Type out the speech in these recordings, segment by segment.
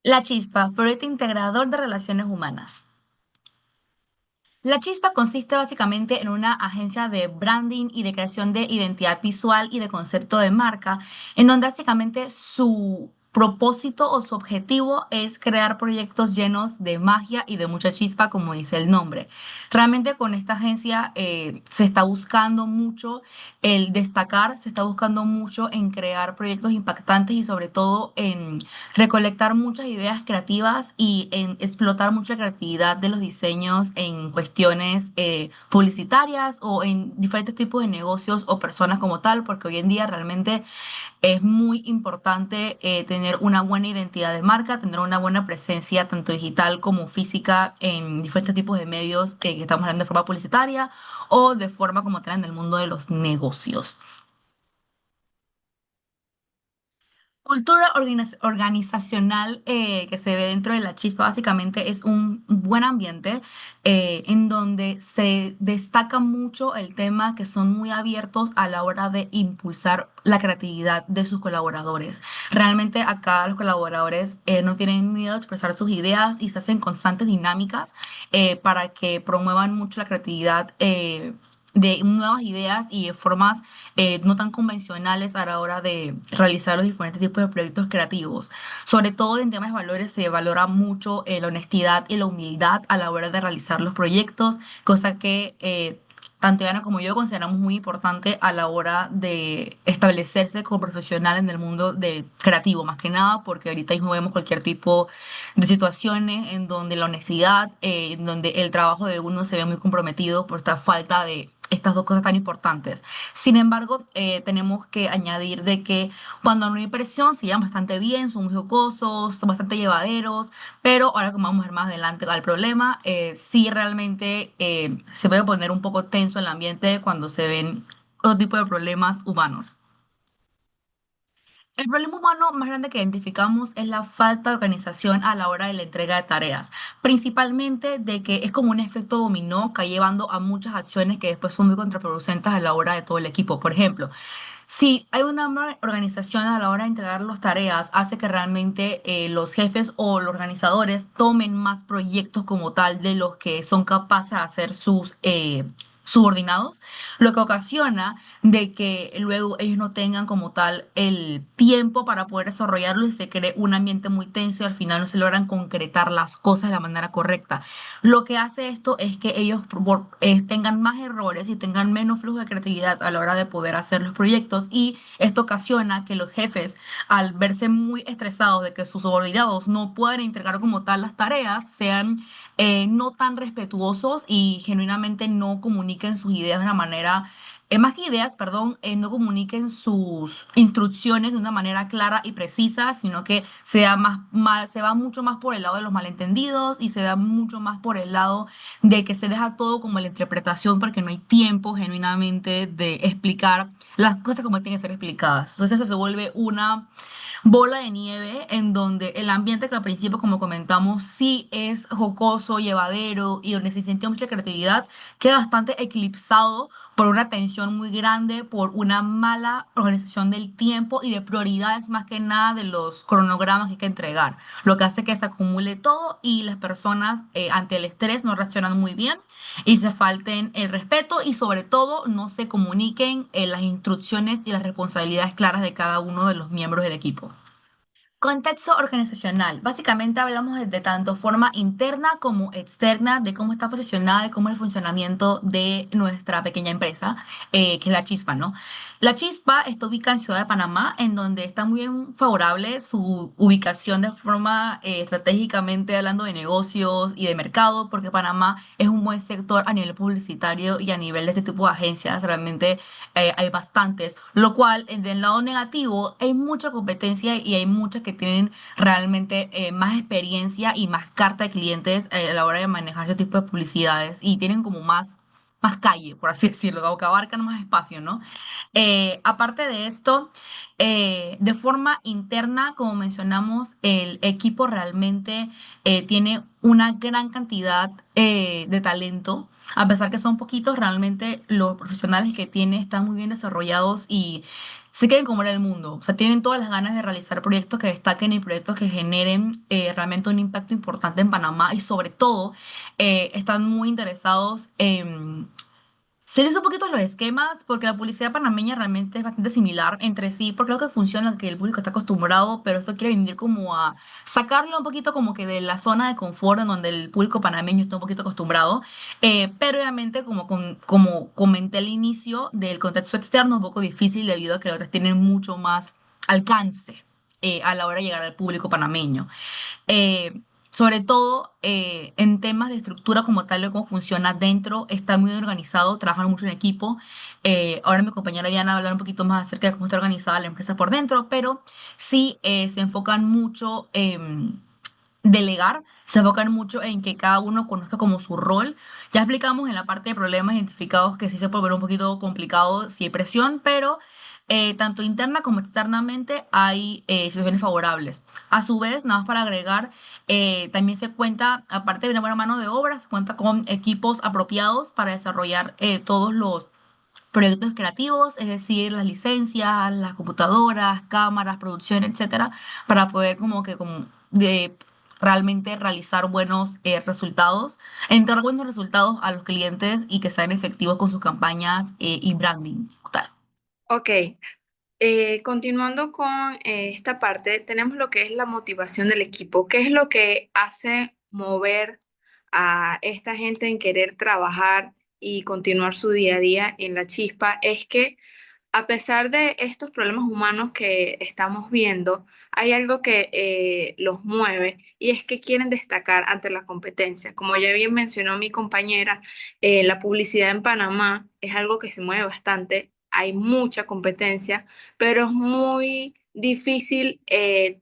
La Chispa, proyecto integrador de relaciones humanas. La Chispa consiste básicamente en una agencia de branding y de creación de identidad visual y de concepto de marca, en donde básicamente su propósito o su objetivo es crear proyectos llenos de magia y de mucha chispa, como dice el nombre. Realmente con esta agencia se está buscando mucho el destacar, se está buscando mucho en crear proyectos impactantes y sobre todo en recolectar muchas ideas creativas y en explotar mucha creatividad de los diseños en cuestiones publicitarias o en diferentes tipos de negocios o personas como tal, porque hoy en día realmente es muy importante tener una buena identidad de marca, tener una buena presencia tanto digital como física en diferentes tipos de medios que estamos hablando de forma publicitaria o de forma como tal en el mundo de los negocios. Cultura organizacional que se ve dentro de la Chispa básicamente es un buen ambiente en donde se destaca mucho el tema que son muy abiertos a la hora de impulsar la creatividad de sus colaboradores. Realmente acá los colaboradores no tienen miedo de expresar sus ideas y se hacen constantes dinámicas para que promuevan mucho la creatividad. De nuevas ideas y de formas no tan convencionales a la hora de realizar los diferentes tipos de proyectos creativos. Sobre todo en temas de valores se valora mucho la honestidad y la humildad a la hora de realizar los proyectos, cosa que tanto Diana como yo consideramos muy importante a la hora de establecerse como profesional en el mundo del creativo, más que nada, porque ahorita mismo vemos cualquier tipo de situaciones en donde la honestidad, en donde el trabajo de uno se ve muy comprometido por esta falta de estas dos cosas tan importantes. Sin embargo, tenemos que añadir de que cuando no hay presión se llevan bastante bien, son muy jocosos, son bastante llevaderos, pero ahora como vamos a ver más adelante al problema, sí realmente se puede poner un poco tenso el ambiente cuando se ven otro tipo de problemas humanos. El problema humano más grande que identificamos es la falta de organización a la hora de la entrega de tareas, principalmente de que es como un efecto dominó que va llevando a muchas acciones que después son muy contraproducentes a la hora de todo el equipo. Por ejemplo, si hay una mala organización a la hora de entregar las tareas, hace que realmente los jefes o los organizadores tomen más proyectos como tal de los que son capaces de hacer sus subordinados, lo que ocasiona de que luego ellos no tengan como tal el tiempo para poder desarrollarlo y se cree un ambiente muy tenso y al final no se logran concretar las cosas de la manera correcta. Lo que hace esto es que ellos tengan más errores y tengan menos flujo de creatividad a la hora de poder hacer los proyectos y esto ocasiona que los jefes, al verse muy estresados de que sus subordinados no puedan entregar como tal las tareas, sean no tan respetuosos y genuinamente no comuniquen sus ideas de una manera más que ideas, perdón, no comuniquen sus instrucciones de una manera clara y precisa, sino que se va mucho más por el lado de los malentendidos y se da mucho más por el lado de que se deja todo como la interpretación porque no hay tiempo genuinamente de explicar las cosas como tienen que ser explicadas. Entonces eso se vuelve una bola de nieve en donde el ambiente que al principio, como comentamos, sí es jocoso, llevadero y donde se siente mucha creatividad, queda bastante eclipsado por una tensión muy grande, por una mala organización del tiempo y de prioridades más que nada de los cronogramas que hay que entregar, lo que hace que se acumule todo y las personas ante el estrés no reaccionan muy bien y se falten el respeto y sobre todo no se comuniquen las instrucciones y las responsabilidades claras de cada uno de los miembros del equipo. Contexto organizacional. Básicamente hablamos de tanto forma interna como externa, de cómo está posicionada, de cómo es el funcionamiento de nuestra pequeña empresa, que es la Chispa, ¿no? La Chispa está ubicada en Ciudad de Panamá, en donde está muy bien favorable su ubicación de forma estratégicamente hablando de negocios y de mercado, porque Panamá es un buen sector a nivel publicitario y a nivel de este tipo de agencias. Realmente hay bastantes, lo cual del lado negativo hay mucha competencia y hay muchas que tienen realmente más experiencia y más carta de clientes a la hora de manejar ese tipo de publicidades y tienen como más calle, por así decirlo, o que abarcan más espacio, ¿no? Aparte de esto, de forma interna, como mencionamos, el equipo realmente tiene una gran cantidad de talento. A pesar que son poquitos, realmente los profesionales que tiene están muy bien desarrollados y se quieren comer el mundo. O sea, tienen todas las ganas de realizar proyectos que destaquen y proyectos que generen realmente un impacto importante en Panamá y sobre todo están muy interesados en se les un poquito los esquemas porque la publicidad panameña realmente es bastante similar entre sí, porque creo que funciona, que el público está acostumbrado, pero esto quiere venir como a sacarlo un poquito como que de la zona de confort en donde el público panameño está un poquito acostumbrado. Pero obviamente, como comenté al inicio, del contexto externo es un poco difícil debido a que los otros tienen mucho más alcance a la hora de llegar al público panameño. Sobre todo en temas de estructura como tal, de cómo funciona dentro, está muy organizado, trabajan mucho en equipo. Ahora mi compañera Diana va a hablar un poquito más acerca de cómo está organizada la empresa por dentro, pero sí se enfocan mucho en delegar, se enfocan mucho en que cada uno conozca como su rol. Ya explicamos en la parte de problemas identificados que sí se puede ver un poquito complicado si hay presión, pero tanto interna como externamente hay situaciones favorables. A su vez, nada más para agregar, también se cuenta, aparte de una buena mano de obra, se cuenta con equipos apropiados para desarrollar todos los proyectos creativos, es decir, las licencias, las computadoras, cámaras, producción, etcétera, para poder como que como de realmente realizar buenos resultados, entregar buenos resultados a los clientes y que sean efectivos con sus campañas y branding. Tal. Ok, continuando con esta parte, tenemos lo que es la motivación del equipo. ¿Qué es lo que hace mover a esta gente en querer trabajar y continuar su día a día en la chispa? Es que a pesar de estos problemas humanos que estamos viendo, hay algo que los mueve y es que quieren destacar ante la competencia. Como ya bien mencionó mi compañera, la publicidad en Panamá es algo que se mueve bastante, hay mucha competencia, pero es muy difícil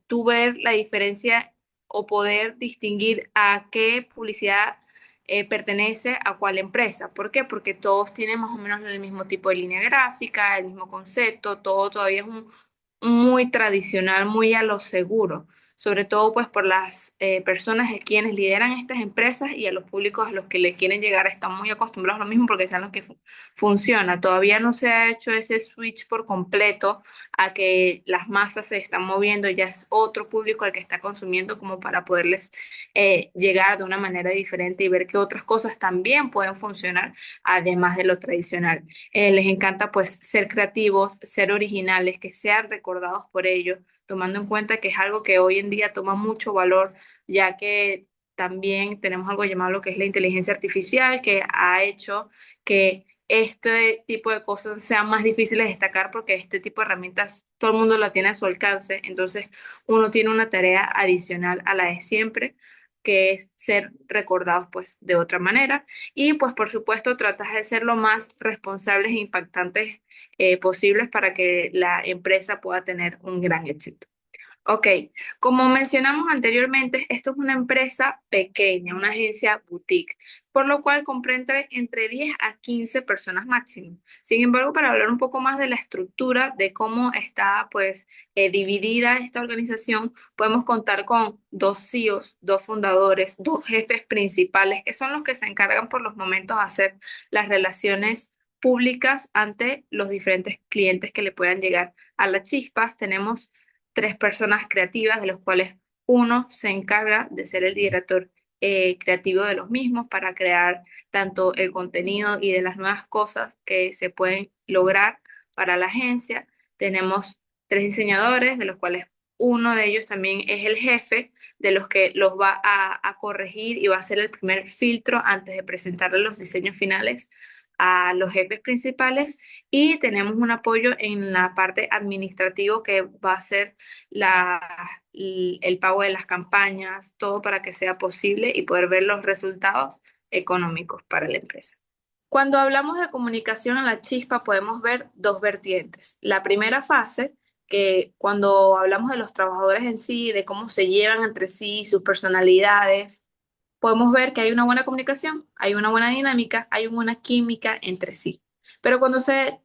tú ver la diferencia o poder distinguir a qué publicidad pertenece a cuál empresa. ¿Por qué? Porque todos tienen más o menos el mismo tipo de línea gráfica, el mismo concepto, todo todavía es muy tradicional, muy a lo seguro, sobre todo pues por las personas de quienes lideran estas empresas y a los públicos a los que le quieren llegar están muy acostumbrados a lo mismo porque saben lo que funciona. Todavía no se ha hecho ese switch por completo a que las masas se están moviendo, ya es otro público al que está consumiendo como para poderles llegar de una manera diferente y ver que otras cosas también pueden funcionar además de lo tradicional. Les encanta pues ser creativos, ser originales, que sean recordados por ellos, tomando en cuenta que es algo que hoy en día toma mucho valor, ya que también tenemos algo llamado lo que es la inteligencia artificial, que ha hecho que este tipo de cosas sean más difíciles de destacar porque este tipo de herramientas todo el mundo la tiene a su alcance, entonces uno tiene una tarea adicional a la de siempre, que es ser recordados pues de otra manera y pues por supuesto tratas de ser lo más responsables e impactantes posibles para que la empresa pueda tener un gran éxito. Ok, como mencionamos anteriormente, esto es una empresa pequeña, una agencia boutique, por lo cual comprende entre 10 a 15 personas máximo. Sin embargo, para hablar un poco más de la estructura, de cómo está pues dividida esta organización, podemos contar con dos CEOs, dos fundadores, dos jefes principales, que son los que se encargan por los momentos de hacer las relaciones públicas ante los diferentes clientes que le puedan llegar a las chispas. Tenemos tres personas creativas, de los cuales uno se encarga de ser el director creativo de los mismos para crear tanto el contenido y de las nuevas cosas que se pueden lograr para la agencia. Tenemos tres diseñadores, de los cuales uno de ellos también es el jefe, de los que los va a corregir y va a hacer el primer filtro antes de presentarle los diseños finales a los jefes principales y tenemos un apoyo en la parte administrativo que va a ser la, el pago de las campañas, todo para que sea posible y poder ver los resultados económicos para la empresa. Cuando hablamos de comunicación en la chispa podemos ver dos vertientes. La primera fase, que cuando hablamos de los trabajadores en sí, de cómo se llevan entre sí, sus personalidades, podemos ver que hay una buena comunicación, hay una buena dinámica, hay una buena química entre sí. Pero cuando se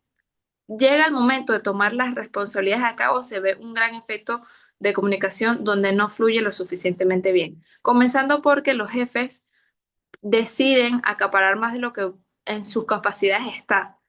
llega el momento de tomar las responsabilidades a cabo, se ve un gran efecto de comunicación donde no fluye lo suficientemente bien. Comenzando porque los jefes deciden acaparar más de lo que en sus capacidades está,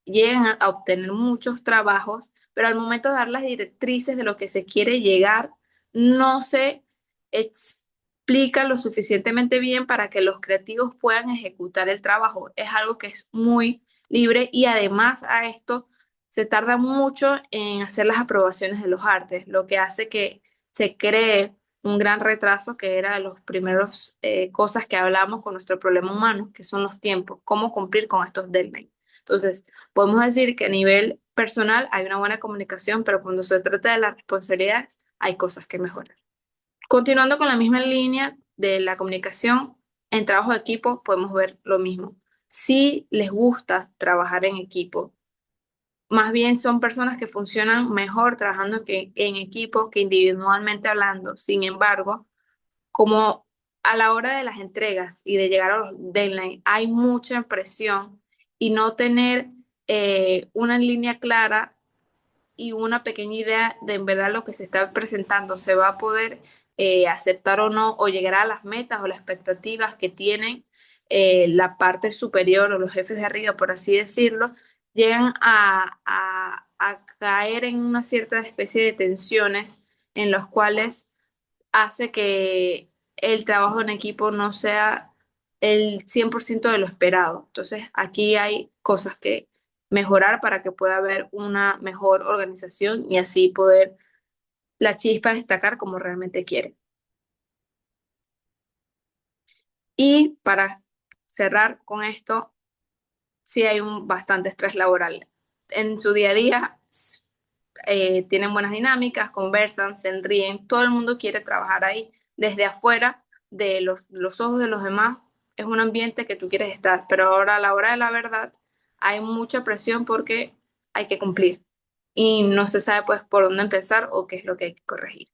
llegan a obtener muchos trabajos pero al momento de dar las directrices de lo que se quiere llegar, no se explica lo suficientemente bien para que los creativos puedan ejecutar el trabajo. Es algo que es muy libre y además a esto se tarda mucho en hacer las aprobaciones de los artes, lo que hace que se cree un gran retraso que era de los primeros cosas que hablamos con nuestro problema humano, que son los tiempos, cómo cumplir con estos deadlines. Entonces, podemos decir que a nivel personal hay una buena comunicación, pero cuando se trata de las responsabilidades, hay cosas que mejorar. Continuando con la misma línea de la comunicación, en trabajo de equipo podemos ver lo mismo. Si les gusta trabajar en equipo, más bien son personas que funcionan mejor trabajando en equipo que individualmente hablando. Sin embargo, como a la hora de las entregas y de llegar a los deadlines hay mucha presión y no tener una línea clara y una pequeña idea de en verdad lo que se está presentando, se va a poder aceptar o no, o llegar a las metas o las expectativas que tienen la parte superior o los jefes de arriba, por así decirlo, llegan a caer en una cierta especie de tensiones en los cuales hace que el trabajo en equipo no sea el 100% de lo esperado. Entonces, aquí hay cosas que mejorar para que pueda haber una mejor organización y así poder la chispa destacar como realmente quiere. Y para cerrar con esto, sí hay un bastante estrés laboral. En su día a día tienen buenas dinámicas, conversan, se ríen, todo el mundo quiere trabajar ahí. Desde afuera, de los ojos de los demás, es un ambiente que tú quieres estar, pero ahora a la hora de la verdad hay mucha presión porque hay que cumplir y no se sabe pues por dónde empezar o qué es lo que hay que corregir.